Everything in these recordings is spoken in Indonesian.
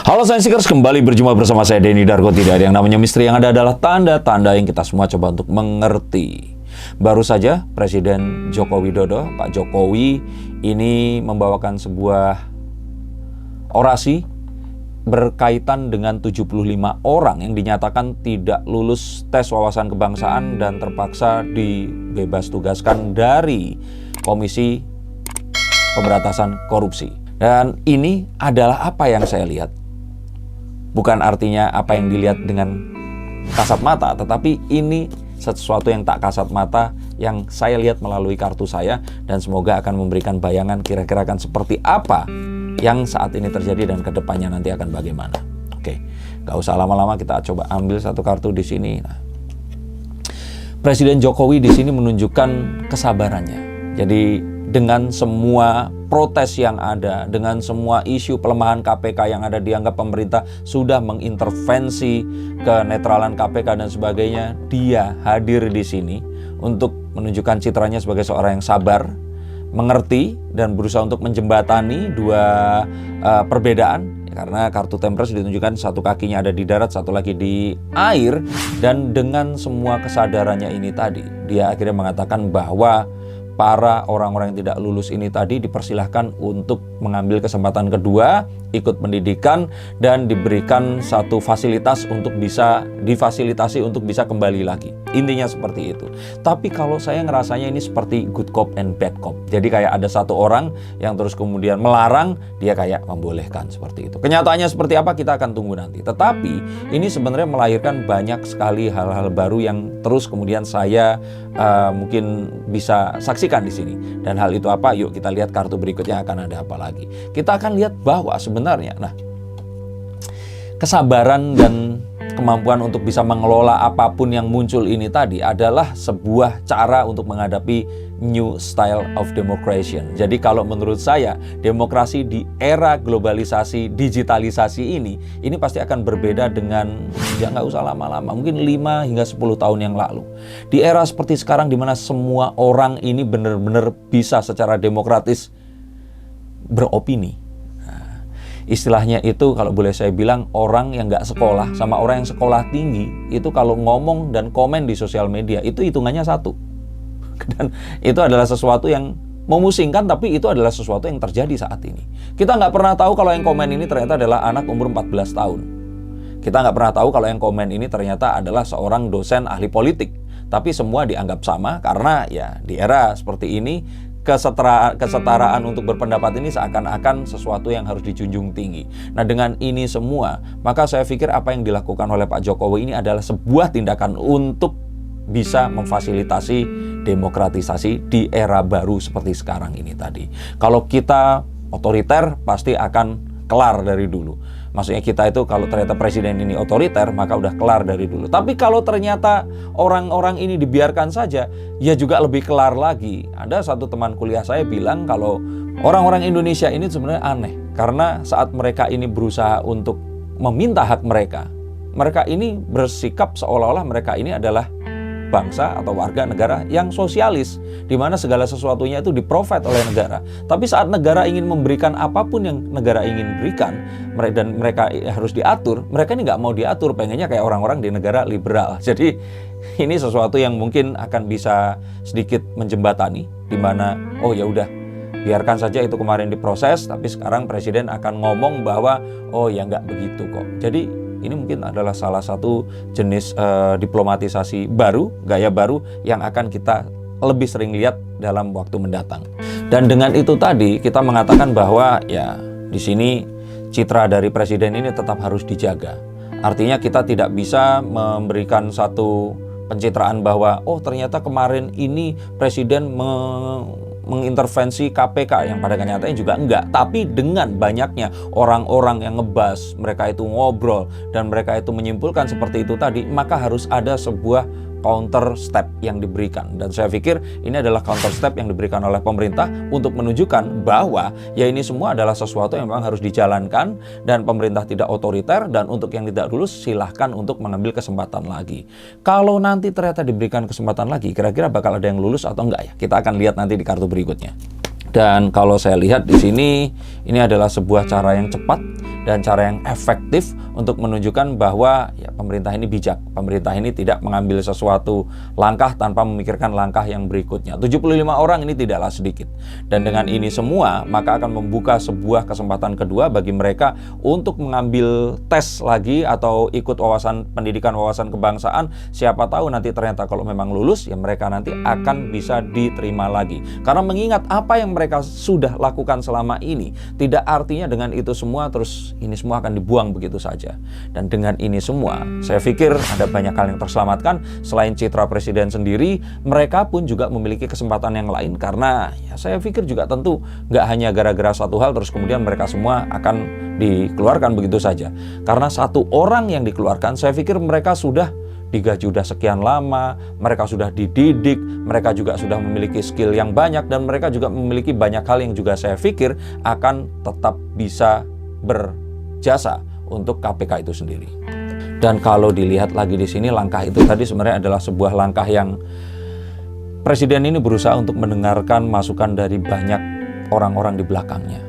Halo Science-Seekers, kembali berjumpa bersama saya Denny Darko. Tidak ada yang namanya misteri, yang ada adalah tanda-tanda yang kita semua coba untuk mengerti. Baru saja Presiden Joko Widodo, Pak Jokowi, ini membawakan sebuah orasi berkaitan dengan 75 orang yang dinyatakan tidak lulus tes wawasan kebangsaan dan terpaksa dibebas tugaskan dari Komisi Pemberantasan Korupsi. Dan ini adalah apa yang saya lihat. Bukan artinya apa yang dilihat dengan kasat mata, tetapi ini sesuatu yang tak kasat mata yang saya lihat melalui kartu saya, dan semoga akan memberikan bayangan kira-kira akan seperti apa yang saat ini terjadi dan kedepannya nanti akan bagaimana. Oke, gak usah lama-lama, kita coba ambil satu kartu di sini. Nah, Presiden Jokowi di sini menunjukkan kesabarannya. Jadi dengan semua protes yang ada, dengan semua isu pelemahan KPK yang ada, dianggap pemerintah sudah mengintervensi kenetralan KPK dan sebagainya, dia hadir di sini untuk menunjukkan citranya sebagai seorang yang sabar, mengerti, dan berusaha untuk menjembatani dua perbedaan. Karena kartu Tempres ditunjukkan satu kakinya ada di darat, satu lagi di air. Dan dengan semua kesadarannya ini tadi, dia akhirnya mengatakan bahwa para orang-orang yang tidak lulus ini tadi dipersilahkan untuk mengambil kesempatan kedua, ikut pendidikan, dan diberikan satu fasilitas untuk bisa difasilitasi untuk bisa kembali lagi. Intinya seperti itu. Tapi kalau saya ngerasanya ini seperti good cop and bad cop. Jadi kayak ada satu orang yang terus kemudian melarang, dia kayak membolehkan seperti itu. Kenyataannya seperti apa kita akan tunggu nanti. Tetapi ini sebenarnya melahirkan banyak sekali hal-hal baru yang terus kemudian saya mungkin bisa saksikan di sini. Dan hal itu apa? Yuk kita lihat kartu berikutnya akan ada apa lagi. Kita akan lihat bahwa sebenarnya kesabaran dan kemampuan untuk bisa mengelola apapun yang muncul ini tadi adalah sebuah cara untuk menghadapi new style of democracy. Jadi kalau menurut saya, demokrasi di era globalisasi, digitalisasi ini pasti akan berbeda dengan, ya nggak usah lama-lama, mungkin 5 hingga 10 tahun yang lalu. Di era seperti sekarang di mana semua orang ini benar-benar bisa secara demokratis beropini. Istilahnya itu kalau boleh saya bilang, orang yang nggak sekolah sama orang yang sekolah tinggi itu kalau ngomong dan komen di sosial media itu hitungannya satu. Dan itu adalah sesuatu yang memusingkan, tapi itu adalah sesuatu yang terjadi saat ini. Kita nggak pernah tahu kalau yang komen ini ternyata adalah anak umur 14 tahun. Kita nggak pernah tahu kalau yang komen ini ternyata adalah seorang dosen ahli politik. Tapi semua dianggap sama karena ya di era seperti ini kesetaraan untuk berpendapat ini seakan-akan sesuatu yang harus dijunjung tinggi. Nah, dengan ini semua, maka saya pikir apa yang dilakukan oleh Pak Jokowi ini adalah sebuah tindakan untuk bisa memfasilitasi demokratisasi di era baru seperti sekarang ini tadi. Kalau kita otoriter, pasti akan kelar dari dulu. Maksudnya kita itu kalau ternyata presiden ini otoriter, maka udah kelar dari dulu. Tapi kalau ternyata orang-orang ini dibiarkan saja, ya juga lebih kelar lagi. Ada satu teman kuliah saya bilang kalau orang-orang Indonesia ini sebenarnya aneh. Karena saat mereka ini berusaha untuk meminta hak mereka, mereka ini bersikap seolah-olah mereka ini adalah bangsa atau warga negara yang sosialis, di mana segala sesuatunya itu di-provide oleh negara. Tapi saat negara ingin memberikan apapun yang negara ingin berikan, dan mereka harus diatur, mereka ini nggak mau diatur, pengennya kayak orang-orang di negara liberal. Jadi ini sesuatu yang mungkin akan bisa sedikit menjembatani, di mana oh ya udah, biarkan saja itu kemarin diproses, tapi sekarang presiden akan ngomong bahwa oh ya nggak begitu kok. Jadi ini mungkin adalah salah satu jenis diplomatisasi baru, gaya baru yang akan kita lebih sering lihat dalam waktu mendatang. Dan dengan itu tadi kita mengatakan bahwa ya di sini citra dari presiden ini tetap harus dijaga. Artinya kita tidak bisa memberikan satu pencitraan bahwa oh ternyata kemarin ini presiden mengintervensi KPK, yang pada kenyataannya juga enggak. Tapi dengan banyaknya orang-orang yang ngebahas, mereka itu ngobrol, dan mereka itu menyimpulkan seperti itu tadi, maka harus ada sebuah counter step yang diberikan. Dan saya pikir ini adalah counter step yang diberikan oleh pemerintah untuk menunjukkan bahwa ya ini semua adalah sesuatu yang memang harus dijalankan, dan pemerintah tidak otoriter, dan untuk yang tidak lulus silahkan untuk mengambil kesempatan lagi. Kalau nanti ternyata diberikan kesempatan lagi, kira-kira bakal ada yang lulus atau enggak ya? Kita akan lihat nanti di kartu berikutnya. Dan kalau saya lihat di sini, ini adalah sebuah cara yang cepat dan cara yang efektif untuk menunjukkan bahwa ya, pemerintah ini bijak. Pemerintah ini tidak mengambil sesuatu langkah tanpa memikirkan langkah yang berikutnya. 75 orang ini tidaklah sedikit. Dan dengan ini semua, maka akan membuka sebuah kesempatan kedua bagi mereka untuk mengambil tes lagi atau ikut wawasan pendidikan, wawasan kebangsaan. Siapa tahu nanti ternyata kalau memang lulus, ya mereka nanti akan bisa diterima lagi. Karena mengingat apa yang mereka sudah lakukan selama ini, tidak artinya dengan itu semua terus ini semua akan dibuang begitu saja. Dan dengan ini semua, saya pikir ada banyak hal yang terselamatkan. Selain citra presiden sendiri, mereka pun juga memiliki kesempatan yang lain. Karena ya saya pikir juga tentu nggak hanya gara-gara satu hal terus kemudian mereka semua akan dikeluarkan begitu saja. Karena satu orang yang dikeluarkan, saya pikir mereka sudah digaji sudah sekian lama, mereka sudah dididik, mereka juga sudah memiliki skill yang banyak, dan mereka juga memiliki banyak hal yang juga saya pikir akan tetap bisa berjasa untuk KPK itu sendiri. Dan kalau dilihat lagi di sini, langkah itu tadi sebenarnya adalah sebuah langkah yang presiden ini berusaha untuk mendengarkan masukan dari banyak orang-orang di belakangnya.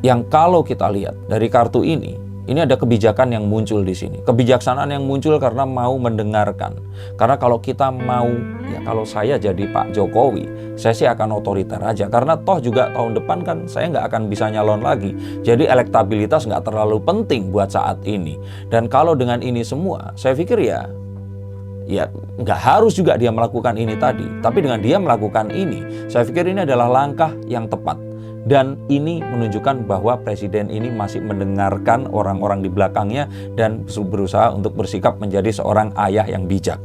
Yang kalau kita lihat dari kartu ini ada kebijakan yang muncul di sini. Kebijaksanaan yang muncul karena mau mendengarkan. Karena kalau kita mau, ya kalau saya jadi Pak Jokowi, saya sih akan otoriter aja. Karena toh juga tahun depan kan saya nggak akan bisa nyalon lagi. Jadi elektabilitas nggak terlalu penting buat saat ini. Dan kalau dengan ini semua, saya pikir ya nggak harus juga dia melakukan ini tadi. Tapi dengan dia melakukan ini, saya pikir ini adalah langkah yang tepat. Dan ini menunjukkan bahwa presiden ini masih mendengarkan orang-orang di belakangnya dan berusaha untuk bersikap menjadi seorang ayah yang bijak.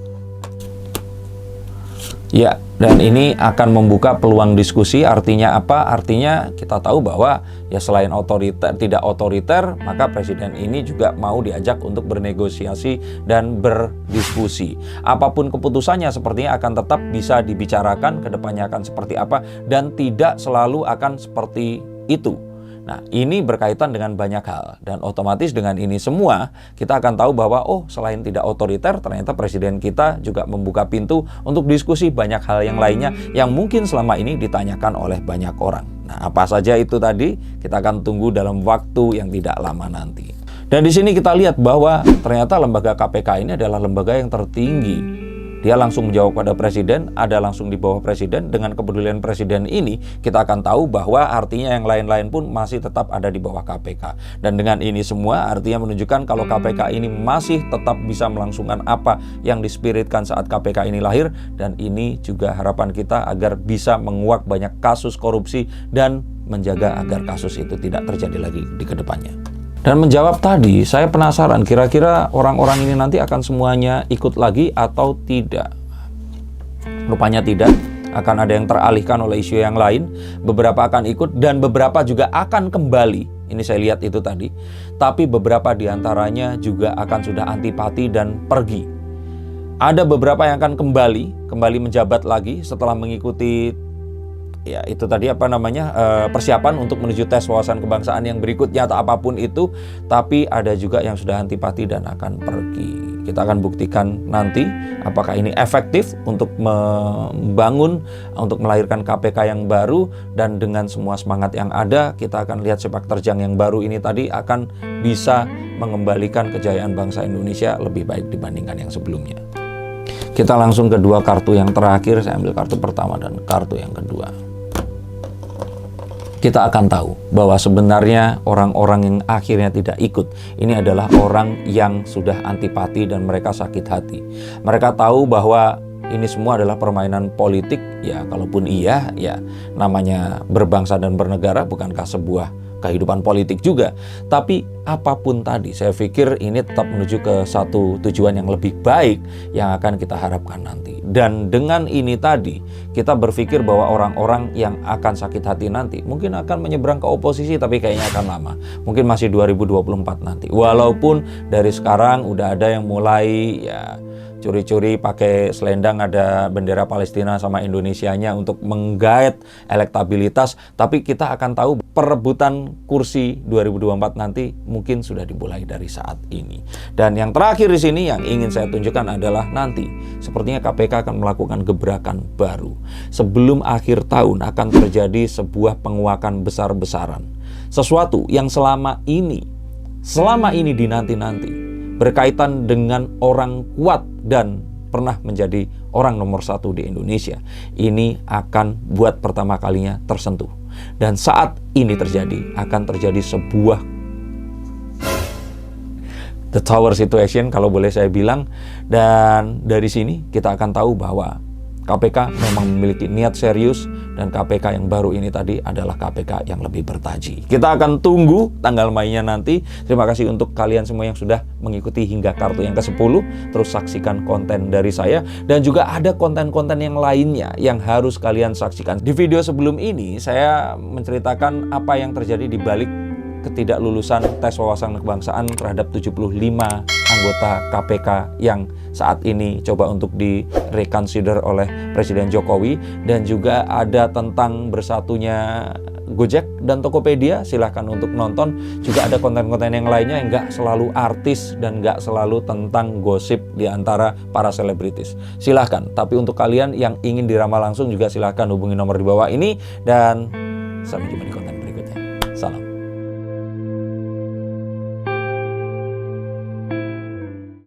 Ya, dan ini akan membuka peluang diskusi. Artinya apa? Artinya kita tahu bahwa ya selain otoriter, tidak otoriter, maka presiden ini juga mau diajak untuk bernegosiasi dan berdiskusi. Apapun keputusannya sepertinya akan tetap bisa dibicarakan, kedepannya akan seperti apa, dan tidak selalu akan seperti itu. Nah, ini berkaitan dengan banyak hal, dan otomatis dengan ini semua kita akan tahu bahwa selain tidak otoriter, ternyata presiden kita juga membuka pintu untuk diskusi banyak hal yang lainnya yang mungkin selama ini ditanyakan oleh banyak orang. Nah, apa saja itu tadi kita akan tunggu dalam waktu yang tidak lama nanti. Dan di sini kita lihat bahwa ternyata lembaga KPK ini adalah lembaga yang tertinggi. Dia langsung menjawab pada presiden, ada langsung di bawah presiden. Dengan kepedulian presiden ini, kita akan tahu bahwa artinya yang lain-lain pun masih tetap ada di bawah KPK. Dan dengan ini semua artinya menunjukkan kalau KPK ini masih tetap bisa melangsungkan apa yang dispiritkan saat KPK ini lahir. Dan ini juga harapan kita agar bisa menguak banyak kasus korupsi dan menjaga agar kasus itu tidak terjadi lagi di kedepannya. Dan menjawab tadi, saya penasaran kira-kira orang-orang ini nanti akan semuanya ikut lagi atau tidak. Rupanya tidak, akan ada yang teralihkan oleh isu yang lain, beberapa akan ikut dan beberapa juga akan kembali. Ini saya lihat itu tadi. Tapi beberapa diantaranya juga akan sudah antipati dan pergi. Ada beberapa yang akan kembali menjabat lagi setelah mengikuti ya itu tadi persiapan untuk menuju tes wawasan kebangsaan yang berikutnya atau apapun itu. Tapi ada juga yang sudah antipati dan akan pergi. Kita akan buktikan nanti apakah ini efektif untuk membangun, untuk melahirkan KPK yang baru. Dan dengan semua semangat yang ada, kita akan lihat sepak terjang yang baru ini tadi akan bisa mengembalikan kejayaan bangsa Indonesia lebih baik dibandingkan yang sebelumnya. Kita langsung ke dua kartu yang terakhir. Saya ambil kartu pertama dan kartu yang kedua. Kita akan tahu bahwa sebenarnya orang-orang yang akhirnya tidak ikut ini adalah orang yang sudah antipati dan mereka sakit hati. Mereka tahu bahwa ini semua adalah permainan politik. Ya, kalaupun iya, ya namanya berbangsa dan bernegara, bukankah sebuah kehidupan politik juga. Tapi apapun tadi, saya pikir ini tetap menuju ke satu tujuan yang lebih baik yang akan kita harapkan nanti. Dan dengan ini tadi, kita berpikir bahwa orang-orang yang akan sakit hati nanti mungkin akan menyeberang ke oposisi, tapi kayaknya akan lama. Mungkin masih 2024 nanti. Walaupun dari sekarang udah ada yang mulai ya curi-curi pakai selendang ada bendera Palestina sama Indonesianya untuk menggait elektabilitas, tapi kita akan tahu perebutan kursi 2024 nanti mungkin sudah dimulai dari saat ini. Dan yang terakhir di sini yang ingin saya tunjukkan adalah nanti sepertinya KPK akan melakukan gebrakan baru. Sebelum akhir tahun akan terjadi sebuah penguakan besar-besaran. Sesuatu yang selama ini dinanti-nanti berkaitan dengan orang kuat dan pernah menjadi orang nomor 1 di Indonesia. Ini akan buat pertama kalinya tersentuh. Dan saat ini terjadi, akan terjadi sebuah the tower situation kalau boleh saya bilang. Dan dari sini kita akan tahu bahwa KPK memang memiliki niat serius, dan KPK yang baru ini tadi adalah KPK yang lebih bertaji. Kita akan tunggu tanggal mainnya nanti. Terima kasih untuk kalian semua yang sudah mengikuti hingga kartu yang ke-10. Terus saksikan konten dari saya, dan juga ada konten-konten yang lainnya yang harus kalian saksikan. Di video sebelum ini saya menceritakan apa yang terjadi di balik ketidaklulusan tes wawasan kebangsaan terhadap 75 anggota KPK yang saat ini coba untuk direkonsider oleh Presiden Jokowi, dan juga ada tentang bersatunya Gojek dan Tokopedia. Silahkan untuk nonton. Juga ada konten-konten yang lainnya yang nggak selalu artis dan nggak selalu tentang gosip di antara para selebritis. Silahkan, tapi untuk kalian yang ingin diramal langsung juga silahkan hubungi nomor di bawah ini, dan sampai jumpa di konten berikutnya. Salam.